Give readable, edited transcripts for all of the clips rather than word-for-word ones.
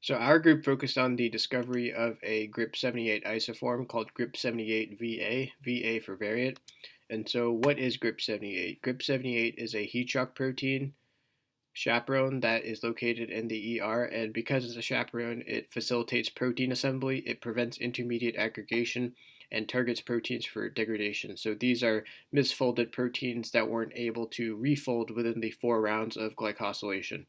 So our group focused on the discovery of a GRP78 isoform called GRP78va, VA for variant. And so what is GRP78? GRP78 is a heat shock protein chaperone that is located in the ER, and because it's a chaperone, it facilitates protein assembly, it prevents intermediate aggregation, and targets proteins for degradation. So these are misfolded proteins that weren't able to refold within the 4 rounds of glycosylation.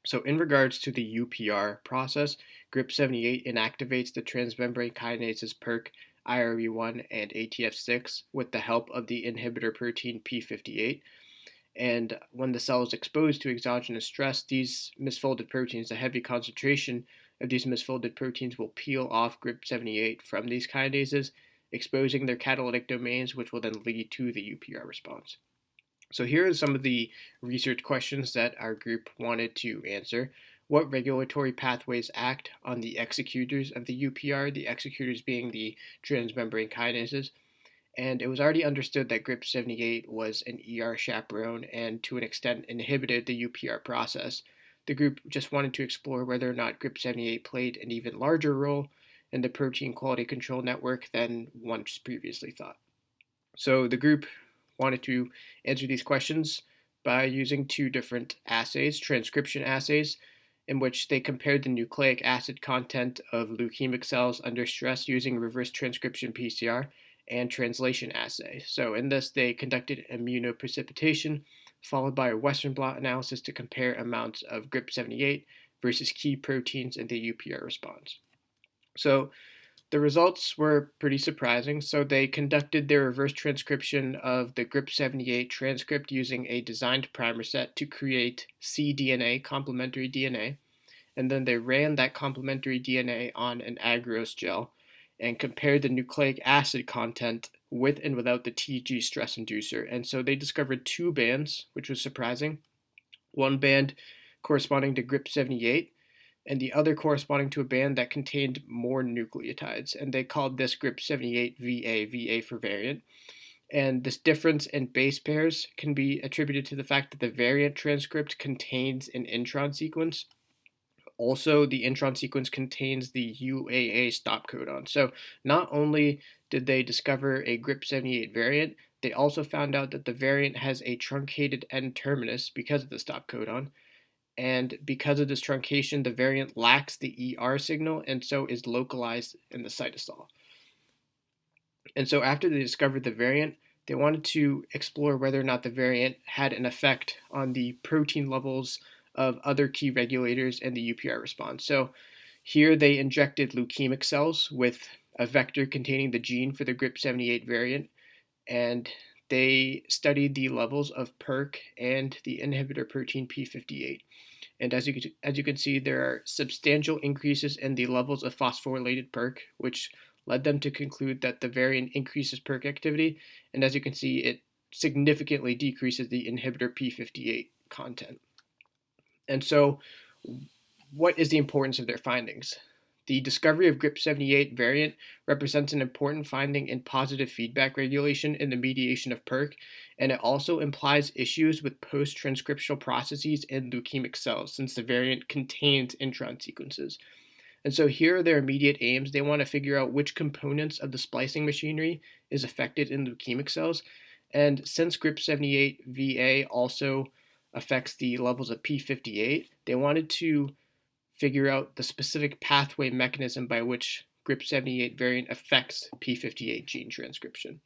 So in regards to the UPR process, GRP78 inactivates the transmembrane kinases PERK, IRE1, and ATF6 with the help of the inhibitor protein P58. And when the cell is exposed to exogenous stress, these misfolded proteins, a heavy concentration of these misfolded proteins will peel off GRP78 from these kinases, exposing their catalytic domains, which will then lead to the UPR response. So here are some of the research questions that our group wanted to answer. What regulatory pathways act on the executors of the UPR, the executors being the transmembrane kinases? And it was already understood that GRP78 was an ER chaperone and to an extent inhibited the UPR process. The group just wanted to explore whether or not GRP78 played an even larger role in the protein quality control network than once previously thought. So the group wanted to answer these questions by using two different assays, transcription assays, in which they compared the nucleic acid content of leukemic cells under stress using reverse transcription PCR and translation assay. So in this, they conducted immunoprecipitation followed by a Western blot analysis to compare amounts of GRP78 versus key proteins in the UPR response. So the results were pretty surprising. So they conducted their reverse transcription of the GRP78 transcript using a designed primer set to create cDNA, complementary DNA. And then they ran that complementary DNA on an agarose gel and compared the nucleic acid content with and without the TG stress inducer. And so they discovered two bands, which was surprising. One band corresponding to GRP78 and the other corresponding to a band that contained more nucleotides. And they called this GRP78va, VA for variant. And this difference in base pairs can be attributed to the fact that the variant transcript contains an intron sequence. Also, the intron sequence contains the UAA stop codon. So not only did they discover a GRP78 variant, they also found out that the variant has a truncated N terminus because of the stop codon. And because of this truncation, the variant lacks the ER signal and so is localized in the cytosol. And so after they discovered the variant, they wanted to explore whether or not the variant had an effect on the protein levels of other key regulators in the UPR response. So here they injected leukemic cells with a vector containing the gene for the GRP78 variant, and they studied the levels of PERK and the inhibitor protein P58. And as you can see, there are substantial increases in the levels of phosphorylated PERK, which led them to conclude that the variant increases PERK activity. And as you can see, it significantly decreases the inhibitor P58 content. And so, what is the importance of their findings? The discovery of GRP78 variant represents an important finding in positive feedback regulation in the mediation of PERK, and it also implies issues with post-transcriptional processes in leukemic cells since the variant contains intron sequences. And so here are their immediate aims. They want to figure out which components of the splicing machinery is affected in leukemic cells. And since GRP78va also affects the levels of P58, they wanted to figure out the specific pathway mechanism by which GRP78 variant affects P58 gene transcription.